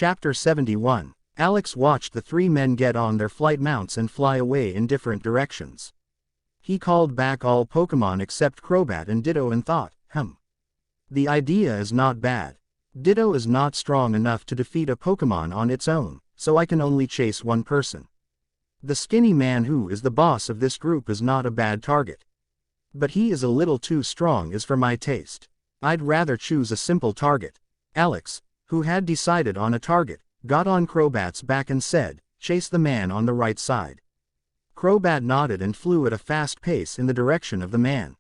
Chapter 71. Alex watched the three men get on their flight mounts and fly away in different directions. He called back all Pokemon except Crobat and Ditto and thought, the idea is not bad. Ditto is not strong enough to defeat a Pokemon on its own, so I can only chase one person. The skinny man who is the boss of this group is not a bad target. But he is a little too strong for my taste. I'd rather choose a simple target. Alex, who had decided on a target, got on Crobat's back and said, "Chase the man on the right side." Crobat nodded and flew at a fast pace in the direction of the man.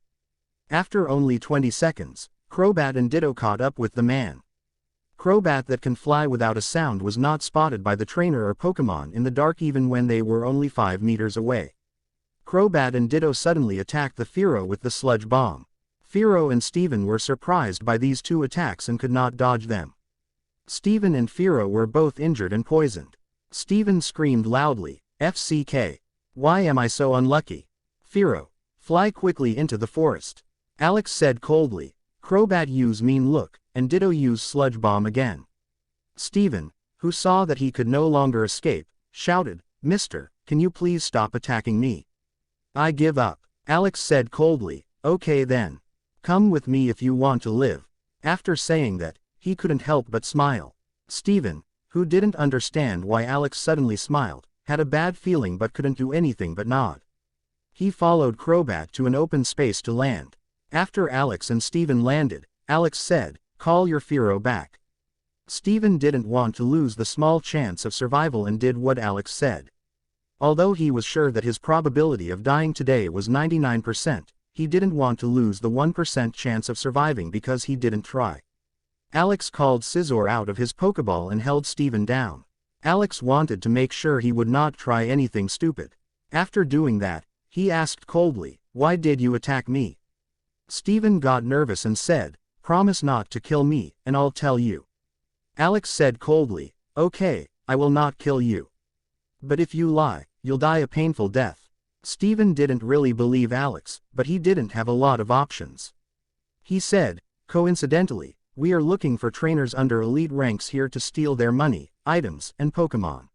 After only 20 seconds, Crobat and Ditto caught up with the man. Crobat that can fly without a sound was not spotted by the trainer or Pokemon in the dark even when they were only 5 meters away. Crobat and Ditto suddenly attacked the Fearow with the sludge bomb. Fearow and Steven were surprised by these two attacks and could not dodge them. Steven and Fearow were both injured and poisoned. Steven screamed loudly, "FCK! Why am I so unlucky?" Fearow, "Fly quickly into the forest." Alex said coldly. Crobat used mean look, and Ditto used sludge bomb again. Steven, who saw that he could no longer escape, shouted, "Mister, can you please stop attacking me? I give up." Alex said coldly, "Okay then. Come with me if you want to live." After saying that, he couldn't help but smile. Steven, who didn't understand why Alex suddenly smiled, had a bad feeling but couldn't do anything but nod. He followed Crobat to an open space to land. After Alex and Steven landed, Alex said, "Call your Fearow back." Steven didn't want to lose the small chance of survival and did what Alex said. Although he was sure that his probability of dying today was 99%, he didn't want to lose the 1% chance of surviving because he didn't try. Alex called Scizor out of his Pokeball and held Steven down. Alex wanted to make sure he would not try anything stupid. After doing that, he asked coldly, "Why did you attack me?" Steven got nervous and said, "Promise not to kill me, and I'll tell you." Alex said coldly, "Okay, I will not kill you. But if you lie, you'll die a painful death." Steven didn't really believe Alex, but he didn't have a lot of options. He said, "Coincidentally, we are looking for trainers under elite ranks here to steal their money, items, and Pokemon.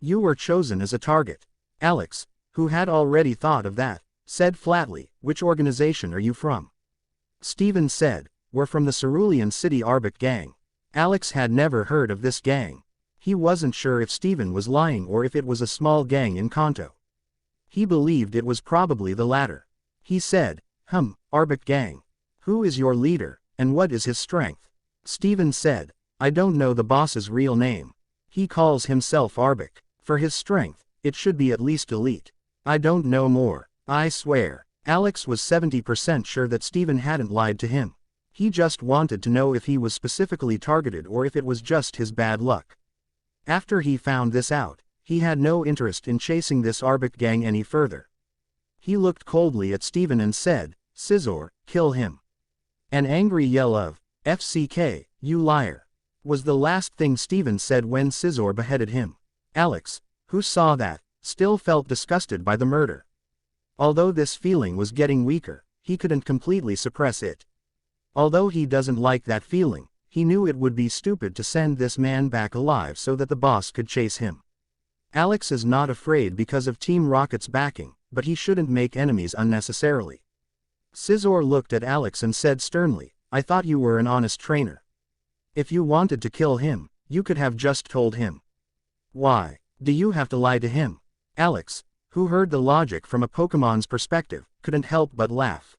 You were chosen as a target." Alex, who had already thought of that, said flatly, "Which organization are you from?" Steven said, "We're from the Cerulean City Arbok gang." Alex had never heard of this gang. He wasn't sure if Steven was lying or if it was a small gang in Kanto. He believed it was probably the latter. He said, "Arbok gang. Who is your leader, and what is his strength?" Steven said, "I don't know the boss's real name. He calls himself Arbok. For his strength, it should be at least elite. I don't know more. I swear." Alex was 70% sure that Steven hadn't lied to him. He just wanted to know if he was specifically targeted or if it was just his bad luck. After he found this out, he had no interest in chasing this Arbok gang any further. He looked coldly at Steven and said, "Scizor, kill him." An angry yell of, "FCK, you liar," was the last thing Steven said when Scizor beheaded him. Alex, who saw that, still felt disgusted by the murder. Although this feeling was getting weaker, he couldn't completely suppress it. Although he doesn't like that feeling, he knew it would be stupid to send this man back alive so that the boss could chase him. Alex is not afraid because of Team Rocket's backing, but he shouldn't make enemies unnecessarily. Scizor looked at Alex and said sternly, "I thought you were an honest trainer. If you wanted to kill him, you could have just told him. Why do you have to lie to him?" Alex, who heard the logic from a Pokemon's perspective, couldn't help but laugh.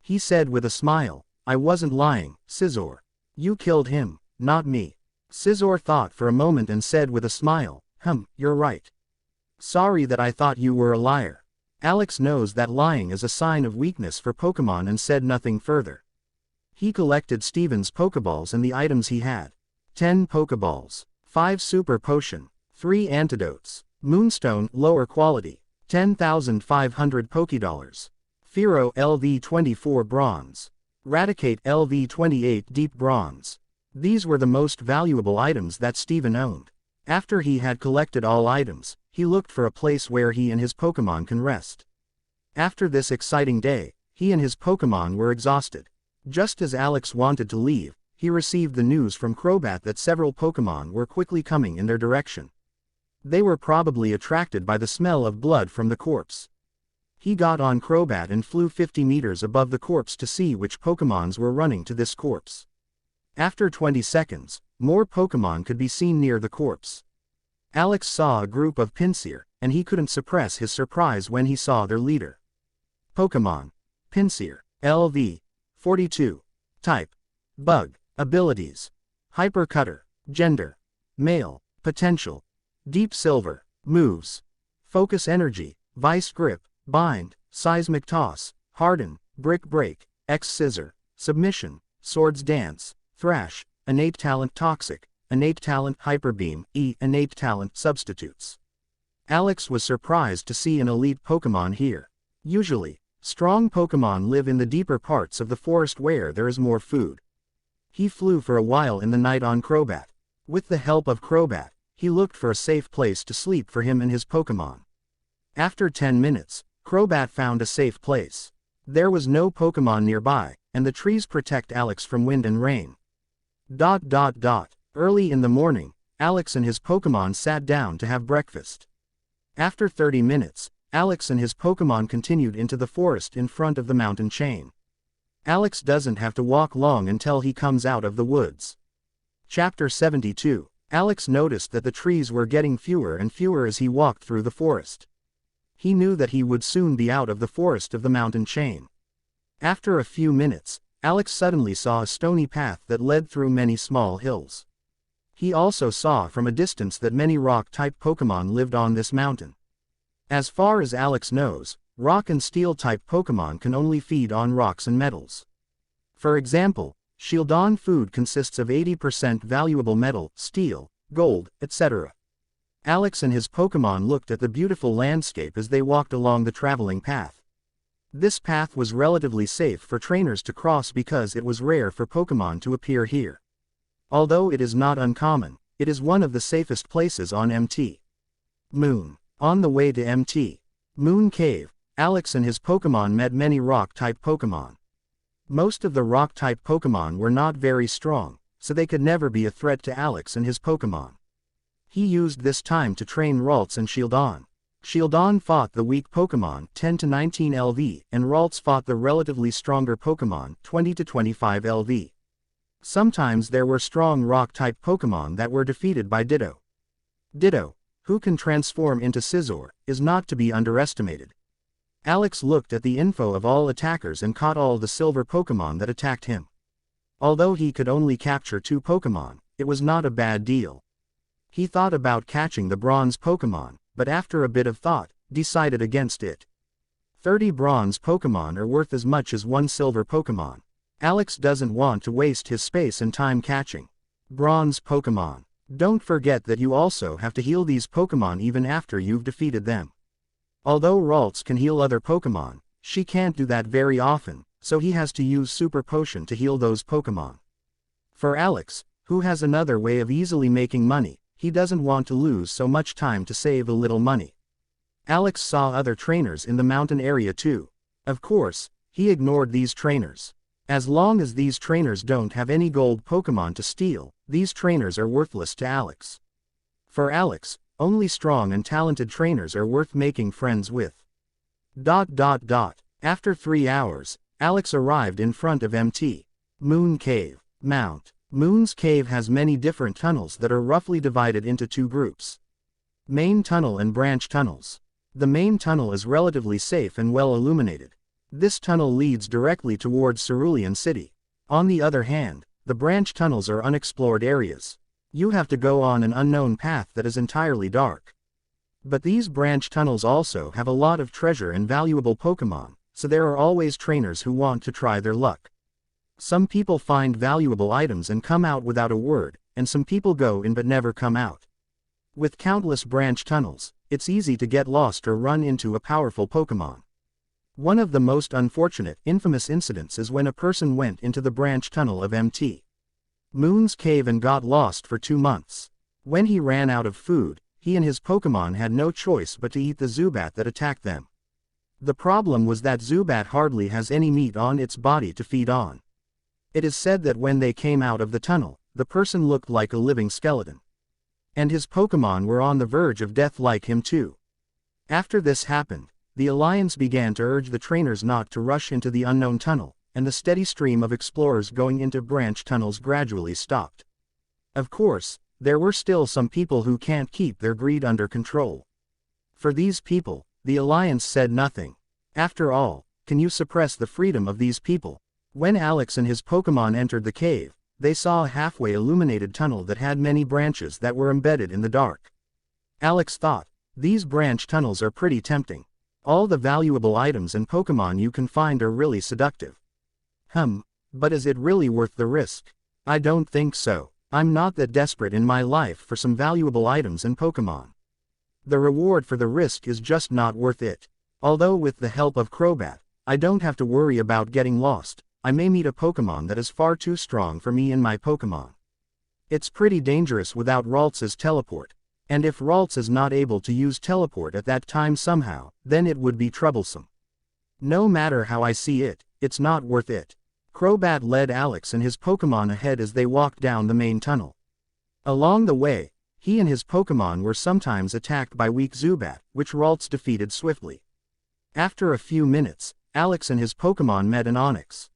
He said with a smile, "I wasn't lying, Scizor. You killed him, not me." Scizor thought for a moment and said with a smile, "You're right. Sorry that I thought you were a liar." Alex knows that lying is a sign of weakness for Pokemon and said nothing further. He collected Steven's Pokeballs and the items he had. 10 Pokeballs, 5 Super Potion, 3 Antidotes, Moonstone lower quality, 10,500 Pokédollars. Fearow LV24 Bronze. Raticate LV28 Deep Bronze. These were the most valuable items that Steven owned. After he had collected all items, he looked for a place where he and his Pokemon can rest. After this exciting day, he and his Pokemon were exhausted. Just as Alex wanted to leave, he received the news from Crobat that several Pokémon were quickly coming in their direction. They were probably attracted by the smell of blood from the corpse. He got on Crobat and flew 50 meters above the corpse to see which Pokémons were running to this corpse. After 20 seconds, more Pokémon could be seen near the corpse. Alex saw a group of Pinsir, and he couldn't suppress his surprise when he saw their leader. Pokémon. Pinsir. LV. 42. Type. Bug. Abilities. Hyper Cutter. Gender. Male. Potential. Deep Silver. Moves. Focus Energy. Vice Grip. Bind. Seismic Toss. Harden. Brick Break. X Scissor. Submission. Swords Dance. Thrash. Innate Talent Toxic. Innate Talent Hyper Beam. Innate Talent Substitutes. Alex was surprised to see an elite Pokémon here. Usually, strong Pokémon live in the deeper parts of the forest where there is more food. He flew for a while in the night on Crobat. With the help of Crobat, he looked for a safe place to sleep for him and his Pokémon. After 10 minutes, Crobat found a safe place. There was no Pokémon nearby, and the trees protect Alex from wind and rain. Early in the morning, Alex and his Pokémon sat down to have breakfast. After 30 minutes, Alex and his Pokémon continued into the forest in front of the mountain chain. Alex doesn't have to walk long until he comes out of the woods. Chapter 72. Alex noticed that the trees were getting fewer and fewer as he walked through the forest. He knew that he would soon be out of the forest of the mountain chain. After a few minutes, Alex suddenly saw a stony path that led through many small hills. He also saw from a distance that many rock-type Pokémon lived on this mountain. As far as Alex knows, rock and steel-type Pokémon can only feed on rocks and metals. For example, Shieldon food consists of 80% valuable metal, steel, gold, etc. Alex and his Pokémon looked at the beautiful landscape as they walked along the traveling path. This path was relatively safe for trainers to cross because it was rare for Pokémon to appear here. Although it is not uncommon, it is one of the safest places on MT. Moon. On the way to MT. Moon Cave, Alex and his Pokémon met many rock-type Pokémon. Most of the rock-type Pokémon were not very strong, so they could never be a threat to Alex and his Pokémon. He used this time to train Ralts and Shieldon. Shieldon fought the weak Pokémon 10 to 19 LV, and Ralts fought the relatively stronger Pokémon 20 to 25 LV. Sometimes there were strong rock-type Pokémon that were defeated by Ditto. Ditto, who can transform into Scizor, is not to be underestimated. Alex looked at the info of all attackers and caught all the silver Pokémon that attacked him. Although he could only capture 2 Pokémon, it was not a bad deal. He thought about catching the bronze Pokémon, but after a bit of thought, decided against it. 30 bronze Pokémon are worth as much as 1 silver Pokémon. Alex doesn't want to waste his space and time catching bronze Pokémon. Don't forget that you also have to heal these Pokémon even after you've defeated them. Although Ralts can heal other Pokémon, she can't do that very often, so he has to use Super Potion to heal those Pokémon. For Alex, who has another way of easily making money, he doesn't want to lose so much time to save a little money. Alex saw other trainers in the mountain area too. Of course, he ignored these trainers. As long as these trainers don't have any gold Pokémon to steal, these trainers are worthless to Alex. For Alex, only strong and talented trainers are worth making friends with. After 3 hours, Alex arrived in front of MT. Moon Cave. Mount. Moon's Cave has many different tunnels that are roughly divided into 2 groups. Main tunnel and branch tunnels. The main tunnel is relatively safe and well illuminated. This tunnel leads directly towards Cerulean City. On the other hand, the branch tunnels are unexplored areas. You have to go on an unknown path that is entirely dark. But these branch tunnels also have a lot of treasure and valuable Pokémon, so there are always trainers who want to try their luck. Some people find valuable items and come out without a word, and some people go in but never come out. With countless branch tunnels, it's easy to get lost or run into a powerful Pokémon. One of the most unfortunate, infamous incidents is when a person went into the branch tunnel of MT. Moon's Cave and got lost for 2 months. When he ran out of food, he and his Pokémon had no choice but to eat the Zubat that attacked them. The problem was that Zubat hardly has any meat on its body to feed on. It is said that when they came out of the tunnel, the person looked like a living skeleton. And his Pokémon were on the verge of death like him too. After this happened, the Alliance began to urge the trainers not to rush into the unknown tunnel, and the steady stream of explorers going into branch tunnels gradually stopped. Of course, there were still some people who can't keep their greed under control. For these people, the Alliance said nothing. After all, can you suppress the freedom of these people? When Alex and his Pokémon entered the cave, they saw a halfway illuminated tunnel that had many branches that were embedded in the dark. Alex thought, these branch tunnels are pretty tempting. All the valuable items and Pokémon you can find are really seductive. But is it really worth the risk? I don't think so. I'm not that desperate in my life for some valuable items and Pokémon. The reward for the risk is just not worth it. Although with the help of Crobat, I don't have to worry about getting lost. I may meet a Pokémon that is far too strong for me and my Pokémon. It's pretty dangerous without Ralts's teleport. And if Ralts is not able to use teleport at that time somehow, then it would be troublesome. No matter how I see it, it's not worth it. Crobat led Alex and his Pokémon ahead as they walked down the main tunnel. Along the way, he and his Pokémon were sometimes attacked by weak Zubat, which Ralts defeated swiftly. After a few minutes, Alex and his Pokémon met an Onix.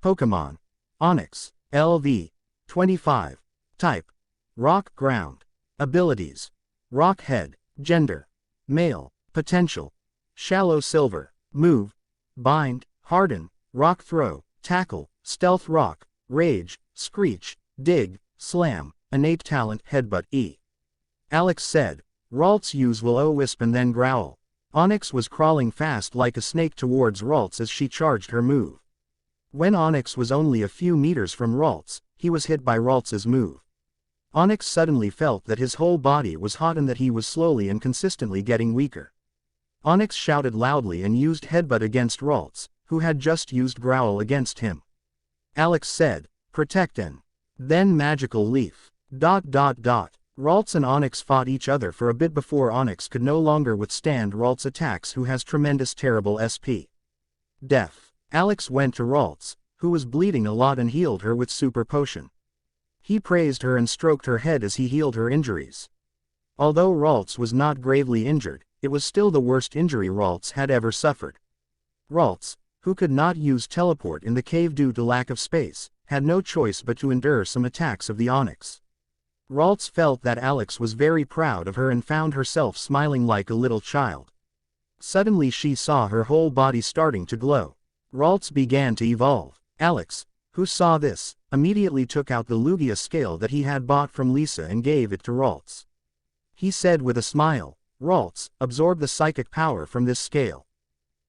Pokémon. Onix. LV. 25. Type. Rock Ground. Abilities. Rock Head. Gender. Male. Potential. Shallow Silver. Move. Bind. Harden. Rock Throw. Tackle. Stealth Rock. Rage. Screech. Dig. Slam. Innate Talent. Headbutt E. Alex said. Ralts use Will-O-Wisp and then growl. Onix was crawling fast like a snake towards Ralts as she charged her move. When Onix was only a few meters from Ralts, he was hit by Ralts's move. Onix suddenly felt that his whole body was hot and that he was slowly and consistently getting weaker. Onix shouted loudly and used Headbutt against Ralts, who had just used Growl against him. Alex said, Protect and then Magical Leaf. Ralts and Onix fought each other for a bit before Onix could no longer withstand Ralts' attacks, who has tremendous terrible SP. Death. Alex went to Ralts, who was bleeding a lot, and healed her with Super Potion. He praised her and stroked her head as he healed her injuries. Although Ralts was not gravely injured, it was still the worst injury Ralts had ever suffered. Ralts, who could not use teleport in the cave due to lack of space, had no choice but to endure some attacks of the Onix. Ralts felt that Alex was very proud of her and found herself smiling like a little child. Suddenly she saw her whole body starting to glow. Ralts began to evolve. Alex, who saw this, immediately took out the Lugia scale that he had bought from Lisa and gave it to Ralts. He said with a smile, Ralts, absorb the psychic power from this scale.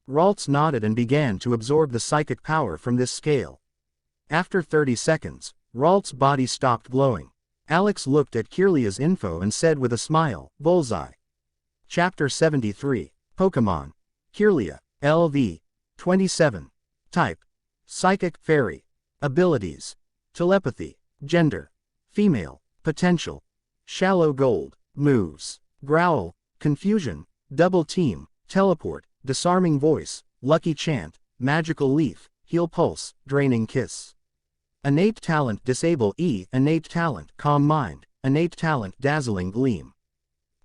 Ralts nodded and began to absorb the psychic power from this scale. After 30 seconds, Ralts' body stopped glowing. Alex looked at Kirlia's info and said with a smile, Bullseye. Chapter 73. Pokémon. Kirlia. LV. 27. Type. Psychic Fairy. Abilities. Telepathy. Gender. Female. Potential. Shallow Gold. Moves. Growl. Confusion. Double Team. Teleport. Disarming Voice. Lucky Chant. Magical Leaf. Heal Pulse. Draining Kiss. Innate Talent Disable E. Innate Talent Calm Mind. Innate Talent Dazzling Gleam.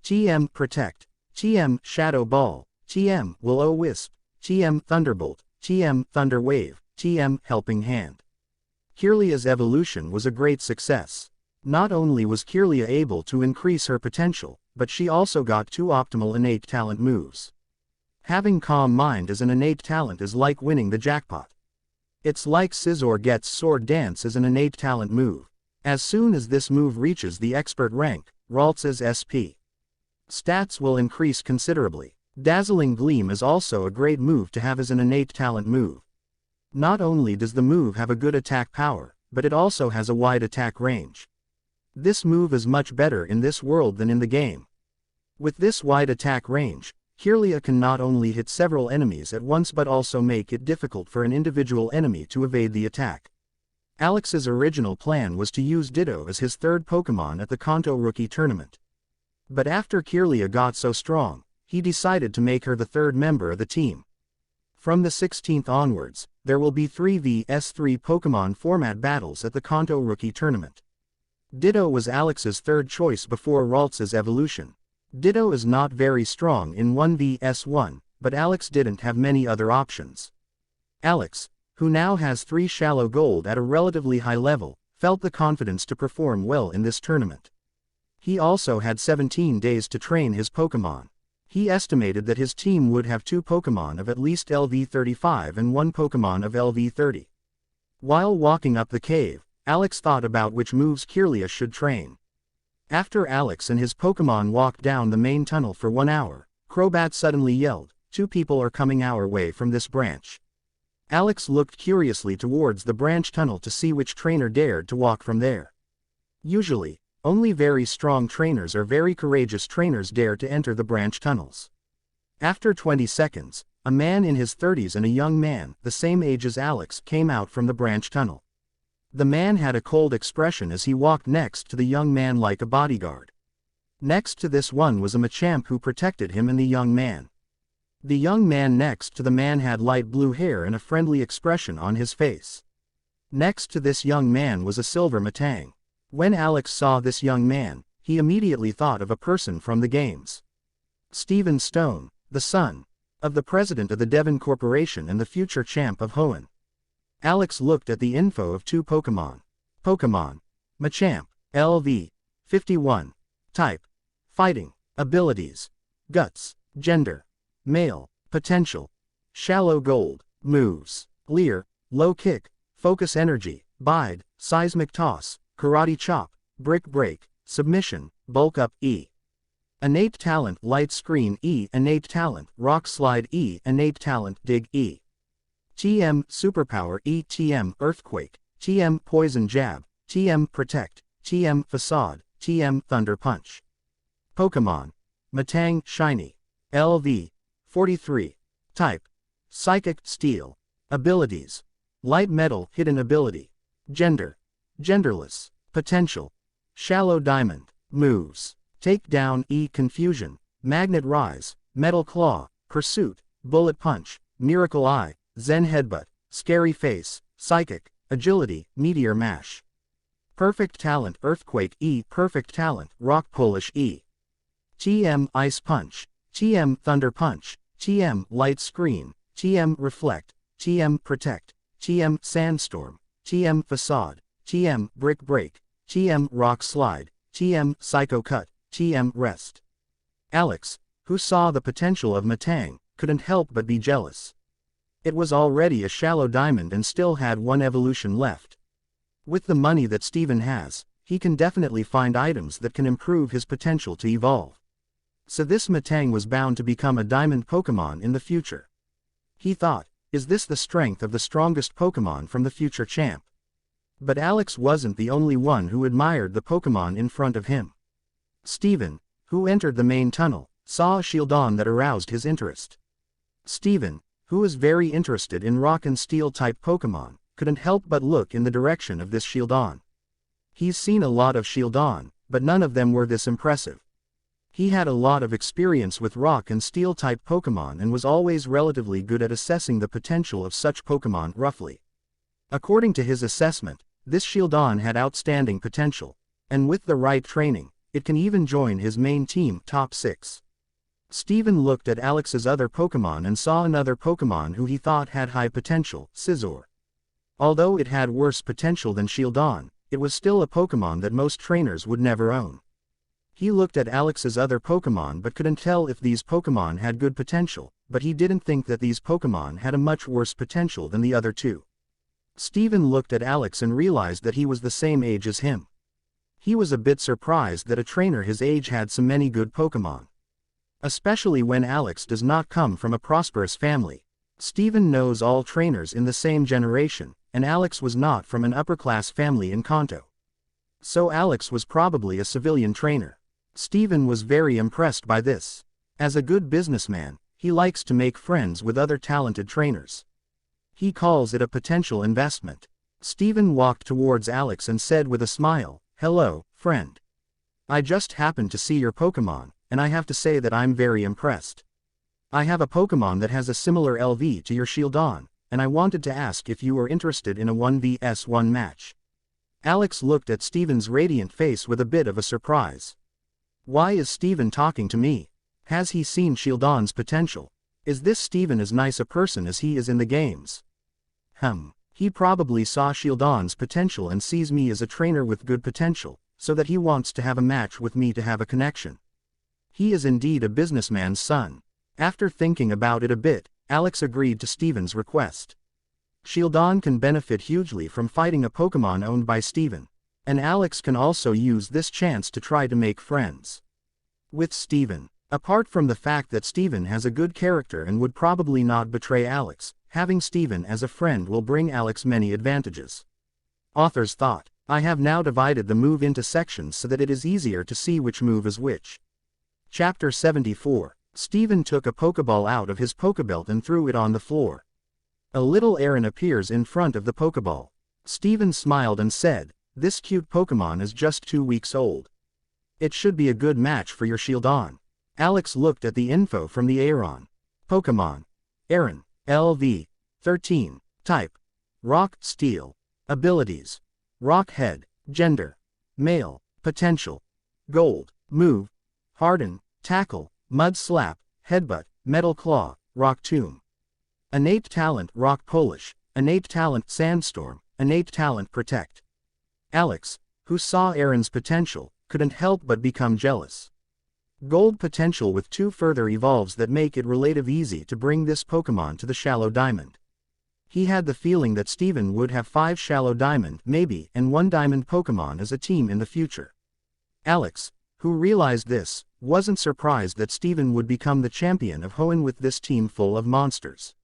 TM Protect. TM Shadow Ball. TM Will-O-Wisp. TM Thunderbolt. TM Thunder Wave. TM Helping Hand. Kirlia's evolution was a great success. Not only was Kirlia able to increase her potential, but she also got 2 optimal innate talent moves. Having Calm Mind as an innate talent is like winning the jackpot. It's like Scizor gets Sword Dance as an innate talent move. As soon as this move reaches the expert rank, Ralts's SP stats will increase considerably. Dazzling Gleam is also a great move to have as an innate talent move. Not only does the move have a good attack power, but it also has a wide attack range. This move is much better in this world than in the game. With this wide attack range, Kirlia can not only hit several enemies at once but also make it difficult for an individual enemy to evade the attack. Alex's original plan was to use Ditto as his third Pokémon at the Kanto Rookie Tournament. But after Kirlia got so strong, he decided to make her the third member of the team. From the 16th onwards, there will be 3 vs 3 Pokemon format battles at the Kanto Rookie Tournament. Ditto was Alex's third choice before Ralts's evolution. Ditto is not very strong in 1 vs 1, but Alex didn't have many other options. Alex, who now has 3 shallow gold at a relatively high level, felt the confidence to perform well in this tournament. He also had 17 days to train his Pokemon. He estimated that his team would have 2 Pokemon of at least LV35 and 1 Pokemon of LV30. While walking up the cave, Alex thought about which moves Kirlia should train. After Alex and his Pokemon walked down the main tunnel for 1 hour, Crobat suddenly yelled, "2 people are coming our way from this branch." Alex looked curiously towards the branch tunnel to see which trainer dared to walk from there. Usually, only very strong trainers or very courageous trainers dare to enter the branch tunnels. After 20 seconds, a man in his 30s and a young man, the same age as Alex, came out from the branch tunnel. The man had a cold expression as he walked next to the young man like a bodyguard. Next to this one was a Machamp who protected him and the young man. The young man next to the man had light blue hair and a friendly expression on his face. Next to this young man was a silver Matang. When Alex saw this young man, he immediately thought of a person from the games. Stephen Stone, the son of the president of the Devon Corporation and the future champ of Hoenn. Alex looked at the info of 2 Pokemon. Pokemon. Machamp, LV. 51. Type. Fighting. Abilities. Guts. Gender. Male. Potential. Shallow gold. Moves. Leer. Low kick. Focus energy. Bide. Seismic toss. Karate chop. Brick break. Submission. Bulk up E. Innate talent light screen E. Innate talent rock slide E. Innate talent dig E. TM superpower E. TM earthquake. TM poison jab. TM protect. TM facade. TM thunder punch. Pokemon. Matang shiny. LV. 43. Type. Psychic steel. Abilities. Light metal hidden ability. Gender. Genderless. Potential. Shallow diamond. Moves. Takedown E. Confusion. Magnet rise. Metal claw. Pursuit. Bullet punch. Miracle eye. Zen headbutt. Scary face. Psychic. Agility. Meteor mash. Perfect talent earthquake E. Perfect talent rock polish E. TM ice punch. TM thunder punch. TM light screen. TM reflect. TM protect. TM sandstorm. TM facade. TM brick break. TM rock slide. TM psycho cut. TM rest. Alex, who saw the potential of Matang, couldn't help but be jealous. It was already a shallow diamond and still had 1 evolution left. With the money that Steven has, he can definitely find items that can improve his potential to evolve. So this Matang was bound to become a diamond Pokemon in the future. He thought, is this the strength of the strongest Pokemon from the future champ? But Alex wasn't the only one who admired the Pokemon in front of him. Steven, who entered the main tunnel, saw a Shieldon that aroused his interest. Steven, who was very interested in rock and steel type Pokemon, couldn't help but look in the direction of this Shieldon. He's seen a lot of Shieldon, but none of them were this impressive. He had a lot of experience with rock and steel type Pokemon and was always relatively good at assessing the potential of such Pokemon roughly. According to his assessment, this Shieldon had outstanding potential, and with the right training, it can even join his main team top 6. Steven looked at Alex's other Pokemon and saw another Pokemon who he thought had high potential, Scizor. Although it had worse potential than Shieldon, it was still a Pokemon that most trainers would never own. He looked at Alex's other Pokemon but couldn't tell if these Pokemon had good potential, but he didn't think that these Pokemon had a much worse potential than the other 2. Steven looked at Alex and realized that he was the same age as him. He was a bit surprised that a trainer his age had so many good Pokemon. Especially when Alex does not come from a prosperous family. Steven knows all trainers in the same generation, and Alex was not from an upper-class family in Kanto. So Alex was probably a civilian trainer. Steven was very impressed by this. As a good businessman, he likes to make friends with other talented trainers. He calls it a potential investment. Steven walked towards Alex and said with a smile, "Hello, friend. I just happened to see your Pokemon, and I have to say that I'm very impressed." I have a Pokemon that has a similar LV to your Shieldon, and I wanted to ask if you were interested in a 1vs1 match. Alex looked at Steven's radiant face with a bit of a surprise. Why is Steven talking to me? Has he seen Shieldon's potential? Is this Steven as nice a person as he is in the games? He probably saw Shieldon's potential and sees me as a trainer with good potential, so that he wants to have a match with me to have a connection. He is indeed a businessman's son. After thinking about it a bit, Alex agreed to Steven's request. Shieldon can benefit hugely from fighting a Pokemon owned by Steven, and Alex can also use this chance to try to make friends with Steven. Apart from the fact that Steven has a good character and would probably not betray Alex, having Steven as a friend will bring Alex many advantages. Author's thought. I have now divided the move into sections so that it is easier to see which move is which. Chapter 74. Steven took a Pokeball out of his Pokebelt and threw it on the floor. A little Aaron appears in front of the Pokeball. Steven smiled and said, "This cute Pokemon is just 2 weeks old. It should be a good match for your Shieldon." Alex looked at the info from the Aeron. Pokemon. Aaron. LV. 13. Type. Rock, Steel. Abilities. Rock Head. Gender. Male. Potential. Gold. Move. Harden. Tackle. Mud Slap. Headbutt. Metal Claw. Rock Tomb. Innate Talent Rock Polish. Innate Talent Sandstorm. Innate Talent Protect. Alex, who saw Aaron's potential, couldn't help but become jealous. Gold potential with 2 further evolves that make it relative easy to bring this Pokemon to the Shallow Diamond. He had the feeling that Steven would have 5 Shallow Diamond, maybe, and 1 Diamond Pokemon as a team in the future. Alex, who realized this, wasn't surprised that Steven would become the champion of Hoenn with this team full of monsters.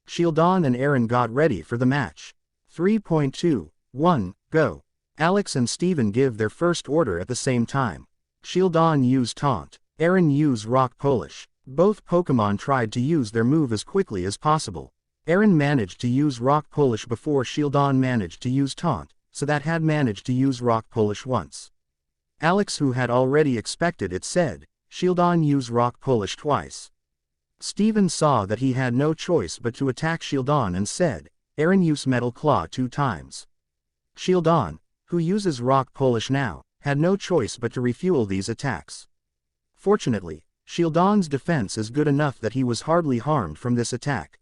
Shieldon and Aaron got ready for the match. 3.2.1, Go. Alex and Steven give their first order at the same time. Shieldon used Taunt. Aaron used Rock Polish. Both Pokemon tried to use their move as quickly as possible. Aaron managed to use Rock Polish before Shieldon managed to use Taunt, so that had managed to use Rock Polish once. Alex, who had already expected it, said, "Shieldon use Rock Polish twice." Steven saw that he had no choice but to attack Shieldon and said, "Aaron use Metal Claw 2 times." Shieldon, who uses Rock Polish now, had no choice but to refuel these attacks. Fortunately, Shieldon's defense is good enough that he was hardly harmed from this attack.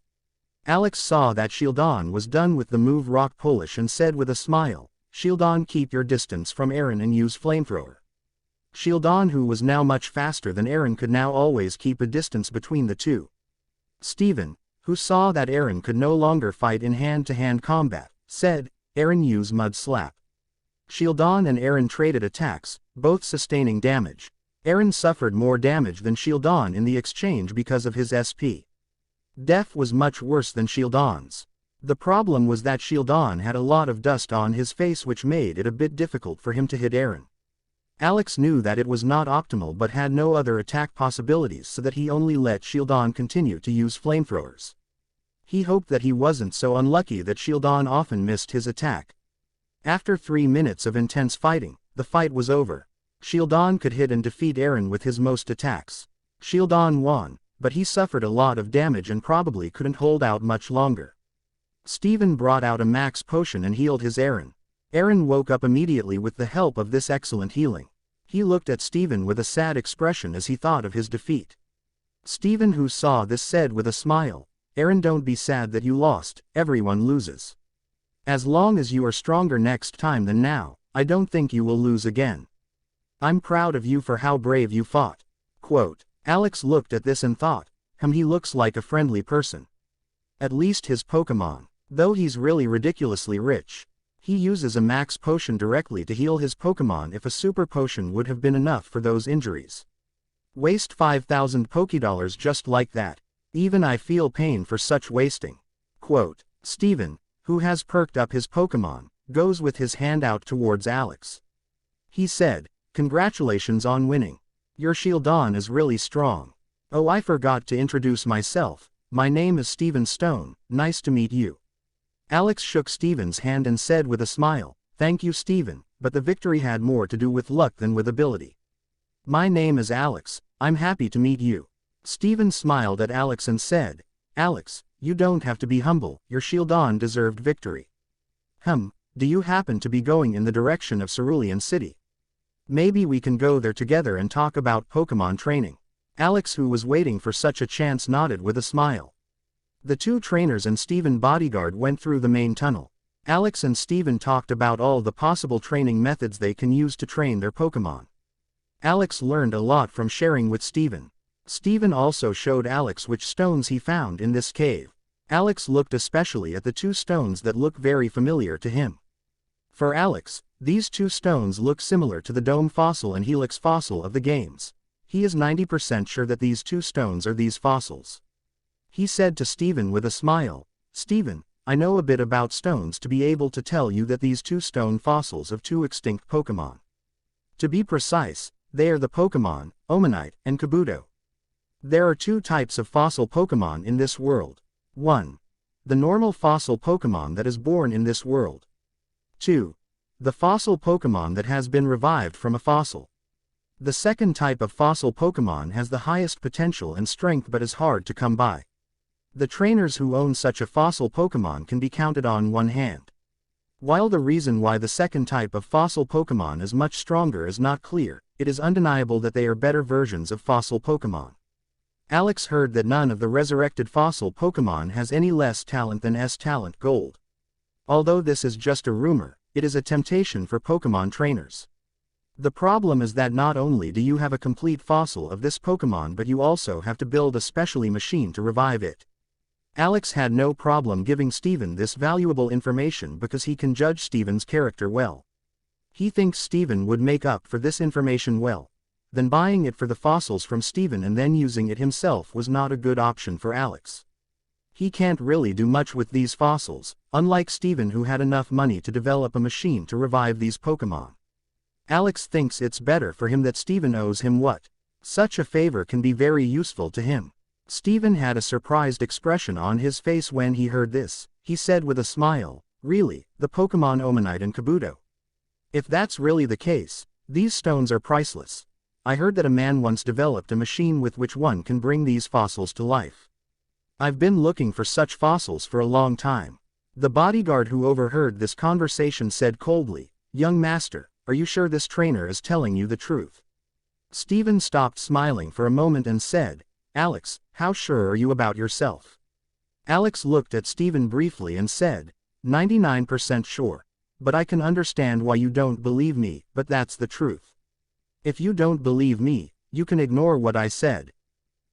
Alex saw that Shieldon was done with the move Rock Polish and said with a smile, "Shieldon, keep your distance from Aaron and use Flamethrower." Shieldon, who was now much faster than Aaron, could now always keep a distance between the two. Steven, who saw that Aaron could no longer fight in hand-to-hand combat, said, "Aaron, use Mud Slap." Shieldon and Aaron traded attacks, both sustaining damage. Aaron suffered more damage than Shieldon in the exchange because of his SP. Def was much worse than Shieldon's. The problem was that Shieldon had a lot of dust on his face, which made it a bit difficult for him to hit Aaron. Alex knew that it was not optimal but had no other attack possibilities, so that he only let Shieldon continue to use flamethrowers. He hoped that he wasn't so unlucky that Shieldon often missed his attack. After 3 minutes of intense fighting, the fight was over. Shieldon could hit and defeat Aaron with his most attacks. Shieldon won, but he suffered a lot of damage and probably couldn't hold out much longer. Steven brought out a max potion and healed his Aaron. Aaron woke up immediately with the help of this excellent healing. He looked at Steven with a sad expression as he thought of his defeat. Steven, who saw this, said with a smile, "Aaron, don't be sad that you lost, everyone loses. As long as you are stronger next time than now, I don't think you will lose again. I'm proud of you for how brave you fought." Quote. Alex looked at this and thought, he looks like a friendly person. At least his Pokemon, though he's really ridiculously rich. He uses a max potion directly to heal his Pokemon if a super potion would have been enough for those injuries. Waste 5,000 Pokédollars just like that. Even I feel pain for such wasting. Quote. Steven, who has perked up his Pokemon, goes with his hand out towards Alex. He said, "Congratulations on winning. Your Shieldon is really strong. Oh, I forgot to introduce myself. My name is Steven Stone, nice to meet you." Alex shook Steven's hand and said with a smile, "Thank you, Steven, but the victory had more to do with luck than with ability. My name is Alex, I'm happy to meet you." Steven smiled at Alex and said, "Alex, you don't have to be humble, your Shieldon deserved victory." Do you happen to be going in the direction of Cerulean City? Maybe we can go there together and talk about Pokemon training. Alex, who was waiting for such a chance, nodded with a smile. The two trainers and Steven bodyguard went through the main tunnel. Alex and Steven talked about all the possible training methods they can use to train their Pokemon. Alex learned a lot from sharing with Steven. Steven also showed Alex which stones he found in this cave. Alex looked especially at the two stones that look very familiar to him. For Alex, these two stones look similar to the Dome Fossil and Helix Fossil of the games. He is 90% sure that these two stones are these fossils. He said to Steven with a smile, "Steven, I know a bit about stones to be able to tell you that these two stone fossils of two extinct Pokemon. To be precise, they are the Pokemon, Omanite and Kabuto. There are two types of fossil Pokemon in this world. 1. The normal fossil Pokemon that is born in this world. 2. The fossil Pokemon that has been revived from a fossil. The second type of fossil Pokemon has the highest potential and strength but is hard to come by. The trainers who own such a fossil Pokemon can be counted on one hand. While the reason why the second type of fossil Pokemon is much stronger is not clear, it is undeniable that they are better versions of fossil Pokemon." Alex heard that none of the resurrected fossil Pokemon has any less talent than S-Talent Gold. Although this is just a rumor, it is a temptation for Pokemon trainers. The problem is that not only do you have a complete fossil of this Pokemon, but you also have to build a specially machine to revive it. Alex had no problem giving Steven this valuable information because he can judge Steven's character well. He thinks Steven would make up for this information well. Then buying it for the fossils from Steven and then using it himself was not a good option for Alex. He can't really do much with these fossils, unlike Steven who had enough money to develop a machine to revive these Pokemon. Alex thinks it's better for him that Steven owes him what? Such a favor can be very useful to him. Steven had a surprised expression on his face when he heard this. He said with a smile, "Really, the Pokemon Omanite and Kabuto? If that's really the case, these stones are priceless. I heard that a man once developed a machine with which one can bring these fossils to life. I've been looking for such fossils for a long time." The bodyguard who overheard this conversation said coldly, "Young master, are you sure this trainer is telling you the truth?" Steven stopped smiling for a moment and said, "Alex, how sure are you about yourself?" Alex looked at Steven briefly and said, 99% sure. But I can understand why you don't believe me, but that's the truth. If you don't believe me, you can ignore what I said."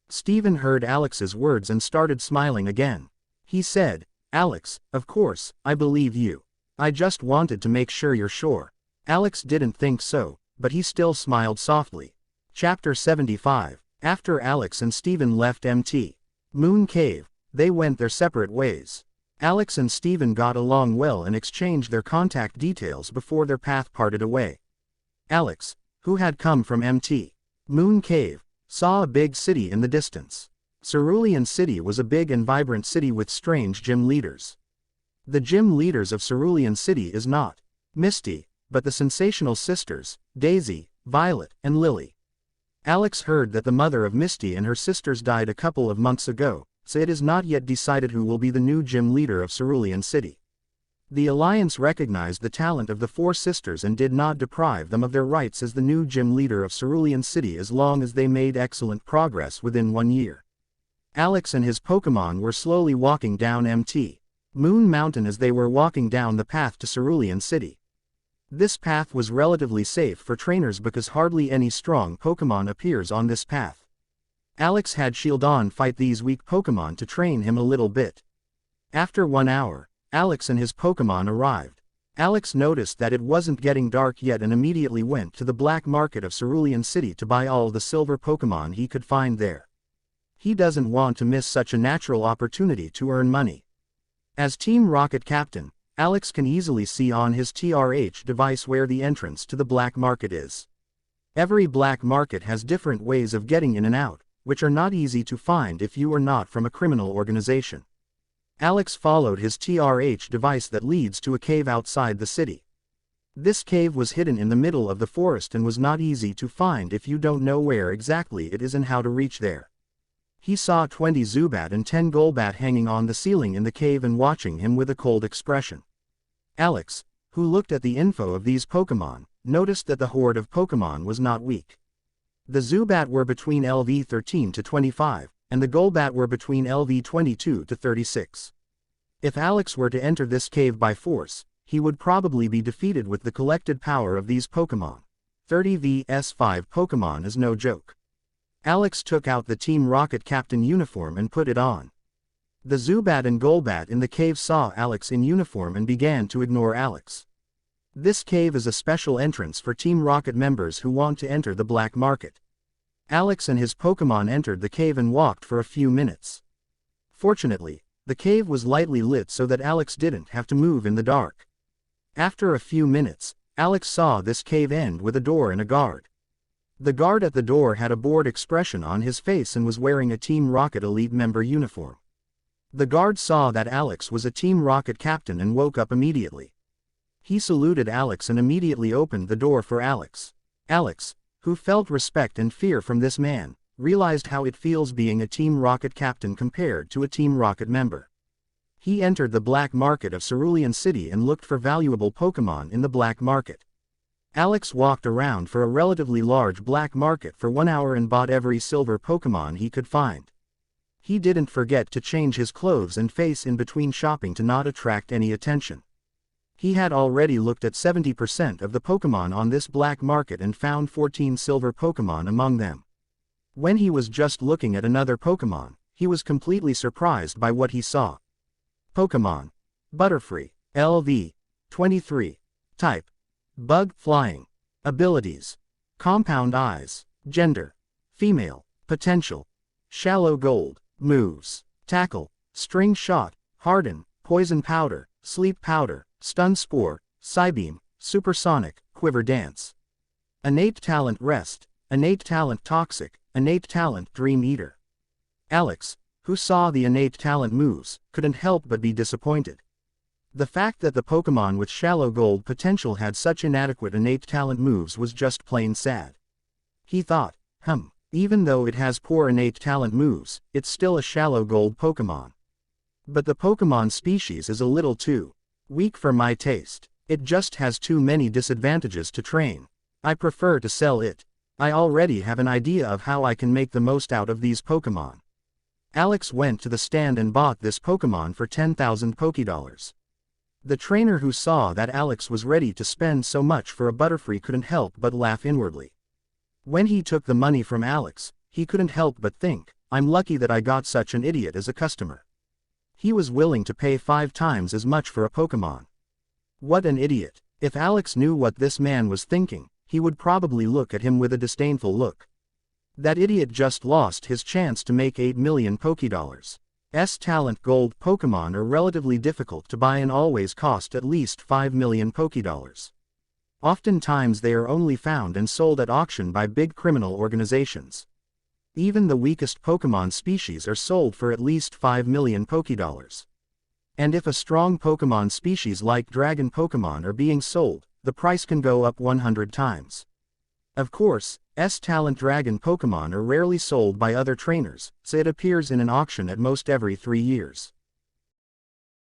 Steven heard Alex's words and started smiling again. He said, "Alex, of course, I believe you. I just wanted to make sure you're sure." Alex didn't think so, but he still smiled softly. Chapter 75. After Alex and Steven left Mt. Moon Cave, they went their separate ways. Alex and Steven got along well and exchanged their contact details before their path parted away. Alex, who had come from Mt. Moon Cave, saw a big city in the distance. Cerulean City was a big and vibrant city with strange gym leaders. The gym leaders of Cerulean City is not Misty, but the sensational sisters, Daisy, Violet, and Lily. Alex heard that the mother of Misty and her sisters died a couple of months ago, so it is not yet decided who will be the new gym leader of Cerulean City. The Alliance recognized the talent of the four sisters and did not deprive them of their rights as the new gym leader of Cerulean City as long as they made excellent progress within 1 year. Alex and his Pokemon were slowly walking down Mt. Moon Mountain as they were walking down the path to Cerulean City. This path was relatively safe for trainers because hardly any strong Pokemon appears on this path. Alex had Shieldon fight these weak Pokemon to train him a little bit. After 1 hour, Alex and his Pokemon arrived. Alex noticed that it wasn't getting dark yet and immediately went to the black market of Cerulean City to buy all the silver Pokemon he could find there. He doesn't want to miss such a natural opportunity to earn money. As Team Rocket captain, Alex can easily see on his TRH device where the entrance to the black market is. Every black market has different ways of getting in and out, which are not easy to find if you are not from a criminal organization. Alex followed his TRH device that leads to a cave outside the city. This cave was hidden in the middle of the forest and was not easy to find if you don't know where exactly it is and how to reach there. He saw 20 Zubat and 10 Golbat hanging on the ceiling in the cave and watching him with a cold expression. Alex, who looked at the info of these Pokémon, noticed that the horde of Pokémon was not weak. The Zubat were between LV 13 to 25, and the Golbat were between LV 22 to 36. If Alex were to enter this cave by force, he would probably be defeated with the collected power of these Pokémon. 30 vs 5 Pokémon is no joke. Alex took out the Team Rocket captain uniform and put it on. The Zubat and Golbat in the cave saw Alex in uniform and began to ignore Alex. This cave is a special entrance for Team Rocket members who want to enter the black market. Alex and his Pokémon entered the cave and walked for a few minutes. Fortunately, the cave was lightly lit so that Alex didn't have to move in the dark. After a few minutes, Alex saw this cave end with a door and a guard. The guard at the door had a bored expression on his face and was wearing a Team Rocket Elite member uniform. The guard saw that Alex was a Team Rocket captain and woke up immediately. He saluted Alex and immediately opened the door for Alex. Alex, who felt respect and fear from this man, realized how it feels being a Team Rocket captain compared to a Team Rocket member. He entered the black market of Cerulean City and looked for valuable Pokémon in the black market. Alex walked around for a relatively large black market for 1 hour and bought every silver Pokémon he could find. He didn't forget to change his clothes and face in between shopping to not attract any attention. He had already looked at 70% of the Pokémon on this black market and found 14 silver Pokémon among them. When he was just looking at another Pokémon, he was completely surprised by what he saw. Pokémon. Butterfree. LV. 23. Type. Bug. Flying. Abilities. Compound eyes. Gender. Female. Potential. Shallow gold. Moves. Tackle. String shot. Harden. Poison powder. Sleep powder. Stun spore. Psybeam. Supersonic. Quiver dance. Innate talent rest. Innate talent toxic. Innate talent dream eater. Alex, who saw the innate talent moves, couldn't help but be disappointed. The fact that the Pokémon with shallow gold potential had such inadequate innate talent moves was just plain sad. He thought, even though it has poor innate talent moves, it's still a shallow gold Pokémon. But the Pokémon species is a little too weak for my taste. It just has too many disadvantages to train. I prefer to sell it. I already have an idea of how I can make the most out of these Pokémon. Alex went to the stand and bought this Pokémon for 10,000 Pokédollars. The trainer who saw that Alex was ready to spend so much for a Butterfree couldn't help but laugh inwardly. When he took the money from Alex, he couldn't help but think, I'm lucky that I got such an idiot as a customer. He was willing to pay 5 times as much for a Pokémon. What an idiot. If Alex knew what this man was thinking, he would probably look at him with a disdainful look. That idiot just lost his chance to make 8 million Pokédollars. Talent gold Pokémon are relatively difficult to buy and always cost at least 5 million Pokédollars. Oftentimes they are only found and sold at auction by big criminal organizations. Even the weakest Pokémon species are sold for at least 5 million Pokédollars. And if a strong Pokémon species like Dragon Pokémon are being sold, the price can go up 100 times. Of course, talent Dragon Pokémon are rarely sold by other trainers, so it appears in an auction at most every 3 years.